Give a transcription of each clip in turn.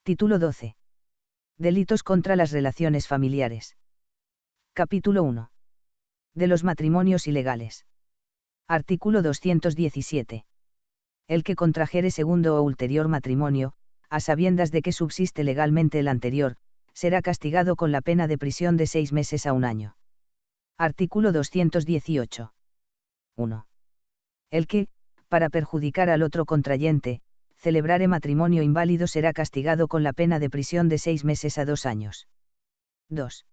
Título 12. Delitos contra las relaciones familiares. Capítulo 1. De los matrimonios ilegales. Artículo 217. El que contrajere segundo o ulterior matrimonio, a sabiendas de que subsiste legalmente el anterior, será castigado con la pena de prisión de 6 meses a 1 año. Artículo 218. 1. El que, para perjudicar al otro contrayente, celebrare matrimonio inválido será castigado con la pena de prisión de 6 meses a 2 años. 2.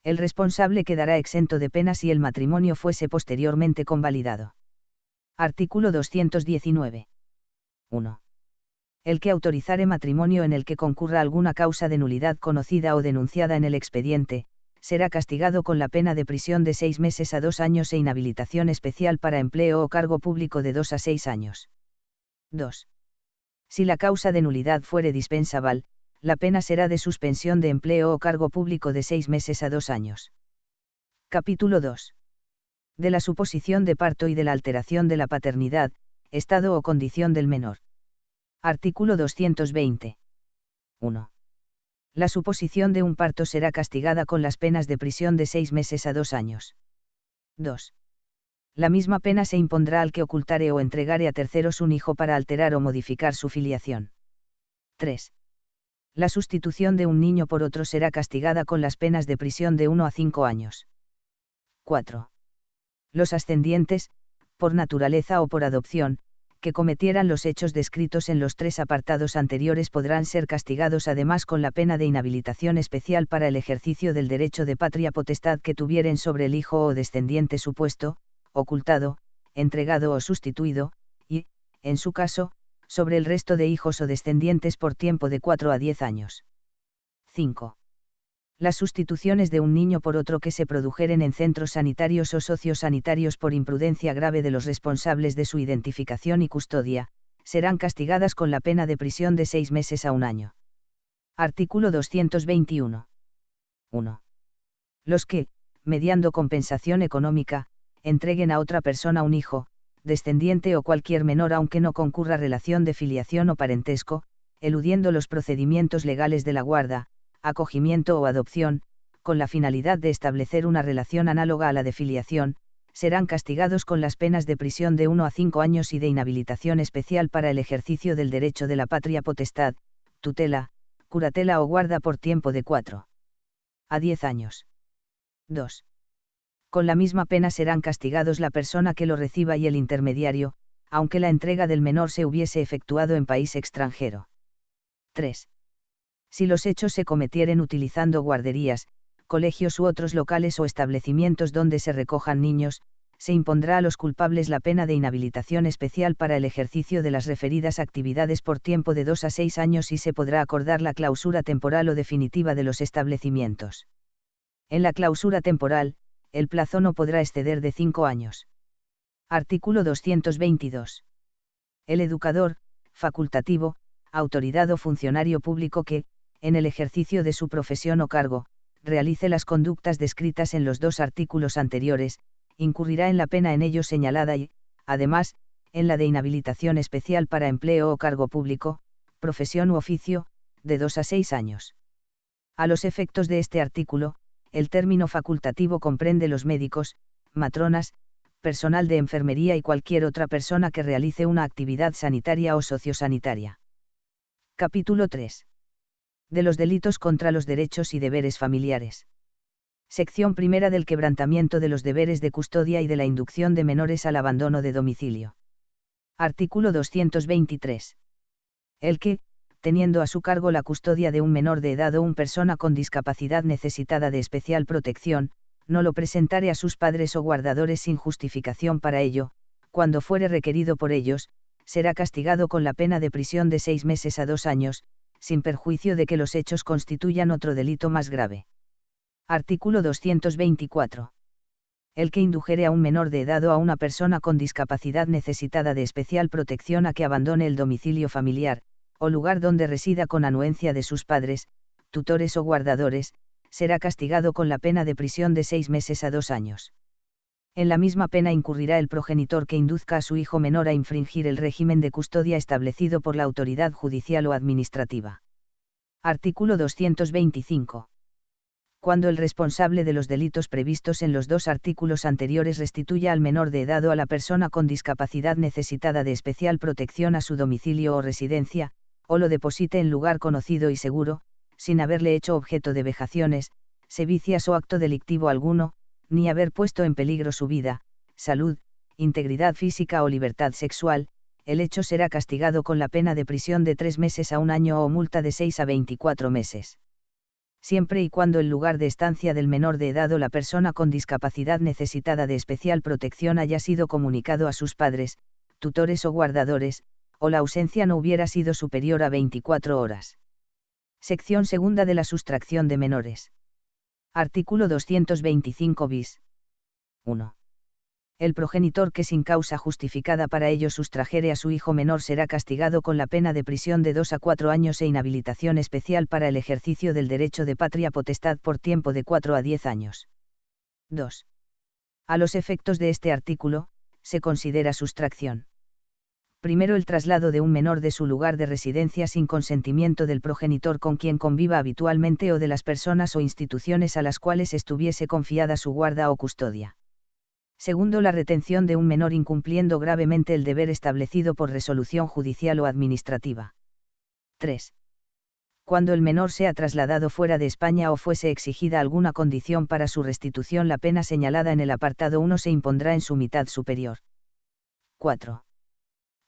El responsable quedará exento de pena si el matrimonio fuese posteriormente convalidado. Artículo 219. 1. El que autorizare matrimonio en el que concurra alguna causa de nulidad conocida o denunciada en el expediente, será castigado con la pena de prisión de 6 meses a 2 años e inhabilitación especial para empleo o cargo público de 2 a 6 años. 2. Si la causa de nulidad fuere dispensable, la pena será de suspensión de empleo o cargo público de 6 meses a 2 años. Capítulo 2. De la suposición de parto y de la alteración de la paternidad, estado o condición del menor. Artículo 220. 1. La suposición de un parto será castigada con las penas de prisión de 6 meses a 2 años. 2. La misma pena se impondrá al que ocultare o entregare a terceros un hijo para alterar o modificar su filiación. 3. La sustitución de un niño por otro será castigada con las penas de prisión de 1 a 5 años. 4. Los ascendientes, por naturaleza o por adopción, que cometieran los hechos descritos en los 3 apartados anteriores podrán ser castigados además con la pena de inhabilitación especial para el ejercicio del derecho de patria potestad que tuvieren sobre el hijo o descendiente supuesto, ocultado, entregado o sustituido, y, en su caso, sobre el resto de hijos o descendientes por tiempo de 4 a 10 años. 5. Las sustituciones de un niño por otro que se produjeren en centros sanitarios o sociosanitarios por imprudencia grave de los responsables de su identificación y custodia, serán castigadas con la pena de prisión de 6 meses a 1 año. Artículo 221. 1. Los que, mediando compensación económica, entreguen a otra persona un hijo, descendiente o cualquier menor aunque no concurra relación de filiación o parentesco, eludiendo los procedimientos legales de la guarda, acogimiento o adopción, con la finalidad de establecer una relación análoga a la de filiación, serán castigados con las penas de prisión de 1 a 5 años y de inhabilitación especial para el ejercicio del derecho de la patria potestad, tutela, curatela o guarda por tiempo de 4 a 10 años. 2. Con la misma pena serán castigados la persona que lo reciba y el intermediario, aunque la entrega del menor se hubiese efectuado en país extranjero. 3. Si los hechos se cometieren utilizando guarderías, colegios u otros locales o establecimientos donde se recojan niños, se impondrá a los culpables la pena de inhabilitación especial para el ejercicio de las referidas actividades por tiempo de 2 a 6 años y se podrá acordar la clausura temporal o definitiva de los establecimientos. En la clausura temporal, el plazo no podrá exceder de 5 años. Artículo 222. El educador, facultativo, autoridad o funcionario público que, en el ejercicio de su profesión o cargo, realice las conductas descritas en los 2 artículos anteriores, incurrirá en la pena en ellos señalada y, además, en la de inhabilitación especial para empleo o cargo público, profesión u oficio, de 2 a 6 años. A los efectos de este artículo, el término facultativo comprende los médicos, matronas, personal de enfermería y cualquier otra persona que realice una actividad sanitaria o sociosanitaria. Capítulo 3. De los delitos contra los derechos y deberes familiares. Sección primera del quebrantamiento de los deberes de custodia y de la inducción de menores al abandono de domicilio. Artículo 223. El que, teniendo a su cargo la custodia de un menor de edad o una persona con discapacidad necesitada de especial protección, no lo presentare a sus padres o guardadores sin justificación para ello, cuando fuere requerido por ellos, será castigado con la pena de prisión de 6 meses a 2 años, sin perjuicio de que los hechos constituyan otro delito más grave. Artículo 224. El que indujere a un menor de edad o a una persona con discapacidad necesitada de especial protección a que abandone el domicilio familiar, o lugar donde resida con anuencia de sus padres, tutores o guardadores, será castigado con la pena de prisión de 6 meses a 2 años. En la misma pena incurrirá el progenitor que induzca a su hijo menor a infringir el régimen de custodia establecido por la autoridad judicial o administrativa. Artículo 225. Cuando el responsable de los delitos previstos en los dos artículos anteriores restituya al menor de edad o a la persona con discapacidad necesitada de especial protección a su domicilio o residencia, o lo deposite en lugar conocido y seguro, sin haberle hecho objeto de vejaciones, sevicias o acto delictivo alguno, ni haber puesto en peligro su vida, salud, integridad física o libertad sexual, el hecho será castigado con la pena de prisión de 3 meses a 1 año o multa de 6 a 24 meses. Siempre y cuando el lugar de estancia del menor de edad o la persona con discapacidad necesitada de especial protección haya sido comunicado a sus padres, tutores o guardadores, o la ausencia no hubiera sido superior a 24 horas. Sección segunda de la sustracción de menores. Artículo 225 bis. 1. El progenitor que sin causa justificada para ello sustrajere a su hijo menor será castigado con la pena de prisión de 2 a 4 años e inhabilitación especial para el ejercicio del derecho de patria potestad por tiempo de 4 a 10 años. 2. A los efectos de este artículo, se considera sustracción. Primero, el traslado de un menor de su lugar de residencia sin consentimiento del progenitor con quien conviva habitualmente o de las personas o instituciones a las cuales estuviese confiada su guarda o custodia. Segundo, la retención de un menor incumpliendo gravemente el deber establecido por resolución judicial o administrativa. 3. Cuando el menor sea trasladado fuera de España o fuese exigida alguna condición para su restitución, la pena señalada en el apartado 1 se impondrá en su mitad superior. 4.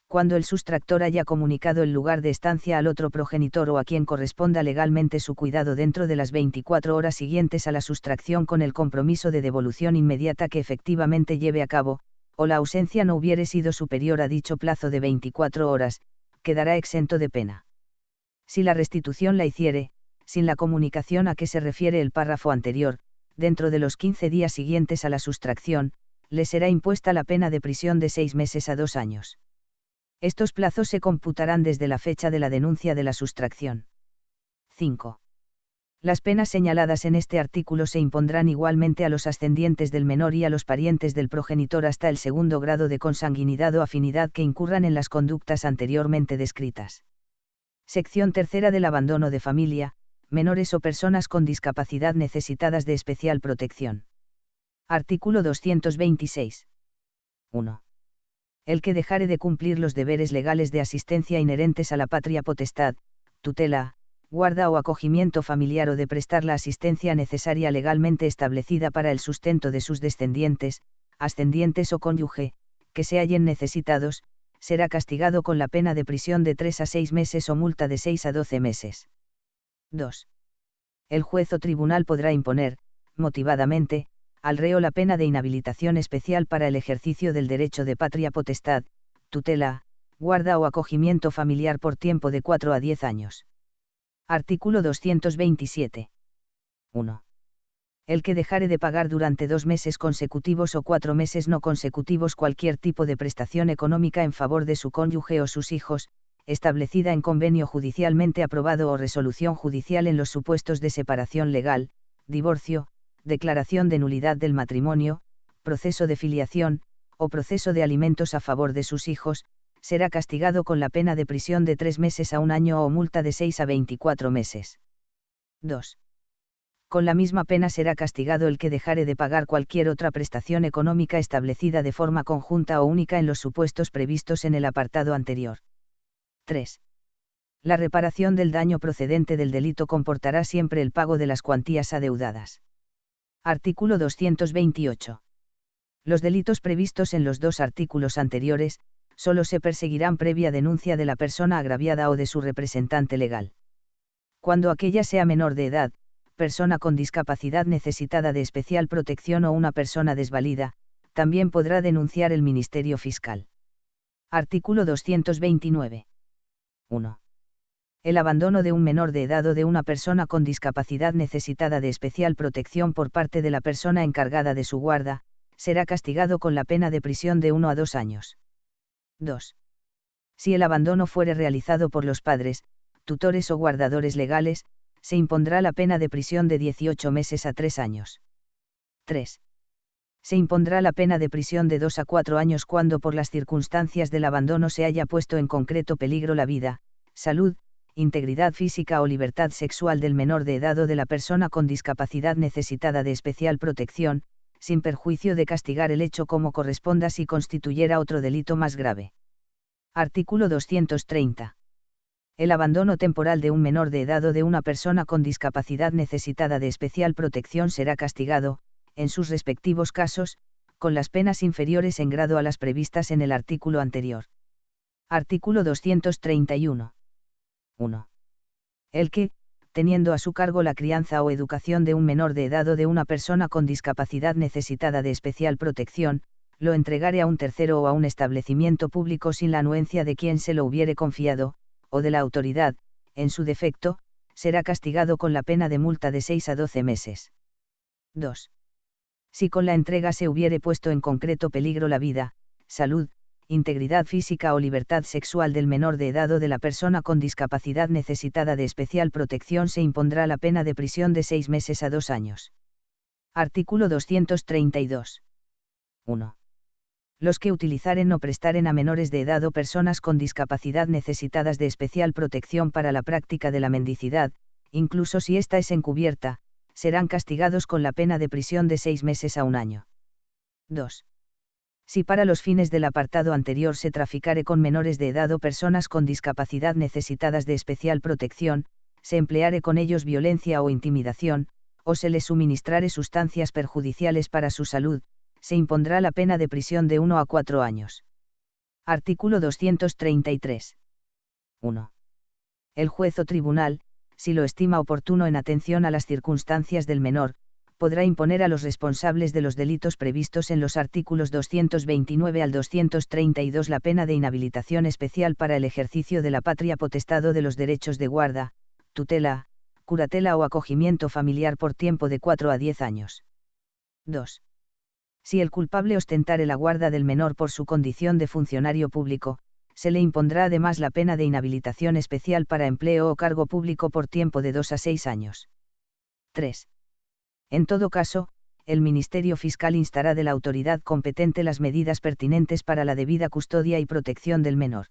Cuando el sustractor haya comunicado el lugar de estancia al otro progenitor o a quien corresponda legalmente su cuidado dentro de las 24 horas siguientes a la sustracción con el compromiso de devolución inmediata que efectivamente lleve a cabo, o la ausencia no hubiere sido superior a dicho plazo de 24 horas, quedará exento de pena. Si la restitución la hiciere, sin la comunicación a que se refiere el párrafo anterior, dentro de los 15 días siguientes a la sustracción, le será impuesta la pena de prisión de 6 meses a 2 años. Estos plazos se computarán desde la fecha de la denuncia de la sustracción. 5. Las penas señaladas en este artículo se impondrán igualmente a los ascendientes del menor y a los parientes del progenitor hasta el segundo grado de consanguinidad o afinidad que incurran en las conductas anteriormente descritas. Sección tercera del abandono de familia, menores o personas con discapacidad necesitadas de especial protección. Artículo 226. 1. El que dejare de cumplir los deberes legales de asistencia inherentes a la patria potestad, tutela, guarda o acogimiento familiar o de prestar la asistencia necesaria legalmente establecida para el sustento de sus descendientes, ascendientes o cónyuge, que se hallen necesitados, será castigado con la pena de prisión de 3 a 6 meses o multa de 6 a 12 meses. 2. El juez o tribunal podrá imponer, motivadamente, al reo la pena de inhabilitación especial para el ejercicio del derecho de patria potestad, tutela, guarda o acogimiento familiar por tiempo de 4 a 10 años. Artículo 227. 1. El que dejare de pagar durante 2 meses consecutivos o 4 meses no consecutivos cualquier tipo de prestación económica en favor de su cónyuge o sus hijos, establecida en convenio judicialmente aprobado o resolución judicial en los supuestos de separación legal, divorcio, declaración de nulidad del matrimonio, proceso de filiación, o proceso de alimentos a favor de sus hijos, será castigado con la pena de prisión de 3 meses a 1 año o multa de 6 a 24 meses. 2. Con la misma pena será castigado el que dejare de pagar cualquier otra prestación económica establecida de forma conjunta o única en los supuestos previstos en el apartado anterior. 3. La reparación del daño procedente del delito comportará siempre el pago de las cuantías adeudadas. Artículo 228. Los delitos previstos en los dos artículos anteriores, solo se perseguirán previa denuncia de la persona agraviada o de su representante legal. Cuando aquella sea menor de edad, persona con discapacidad necesitada de especial protección o una persona desvalida, también podrá denunciar el Ministerio Fiscal. Artículo 229. 1. El abandono de un menor de edad o de una persona con discapacidad necesitada de especial protección por parte de la persona encargada de su guarda, será castigado con la pena de prisión de 1 a 2 años. 2. Si el abandono fuere realizado por los padres, tutores o guardadores legales, se impondrá la pena de prisión de 18 meses a 3 años. 3. Se impondrá la pena de prisión de 2 a 4 años cuando por las circunstancias del abandono se haya puesto en concreto peligro la vida, salud, integridad física o libertad sexual del menor de edad o de la persona con discapacidad necesitada de especial protección, sin perjuicio de castigar el hecho como corresponda si constituyera otro delito más grave. Artículo 230. El abandono temporal de un menor de edad o de una persona con discapacidad necesitada de especial protección será castigado, en sus respectivos casos, con las penas inferiores en grado a las previstas en el artículo anterior. Artículo 231. 1. El que, teniendo a su cargo la crianza o educación de un menor de edad o de una persona con discapacidad necesitada de especial protección, lo entregare a un tercero o a un establecimiento público sin la anuencia de quien se lo hubiere confiado, o de la autoridad, en su defecto, será castigado con la pena de multa de 6 a 12 meses. 2. Si con la entrega se hubiere puesto en concreto peligro la vida, salud, integridad física o libertad sexual del menor de edad o de la persona con discapacidad necesitada de especial protección, se impondrá la pena de prisión de 6 meses a 2 años. Artículo 232. 1. Los que utilizaren o prestaren a menores de edad o personas con discapacidad necesitadas de especial protección para la práctica de la mendicidad, incluso si ésta es encubierta, serán castigados con la pena de prisión de 6 meses a 1 año. 2. Si para los fines del apartado anterior se traficare con menores de edad o personas con discapacidad necesitadas de especial protección, se empleare con ellos violencia o intimidación, o se les suministrare sustancias perjudiciales para su salud, se impondrá la pena de prisión de 1 a 4 años. Artículo 233. 1. El juez o tribunal, si lo estima oportuno en atención a las circunstancias del menor, podrá imponer a los responsables de los delitos previstos en los artículos 229 al 232 la pena de inhabilitación especial para el ejercicio de la patria potestad o de los derechos de guarda, tutela, curatela o acogimiento familiar por tiempo de 4 a 10 años. 2. Si el culpable ostentare la guarda del menor por su condición de funcionario público, se le impondrá además la pena de inhabilitación especial para empleo o cargo público por tiempo de 2 a 6 años. 3. En todo caso, el Ministerio Fiscal instará de la autoridad competente las medidas pertinentes para la debida custodia y protección del menor.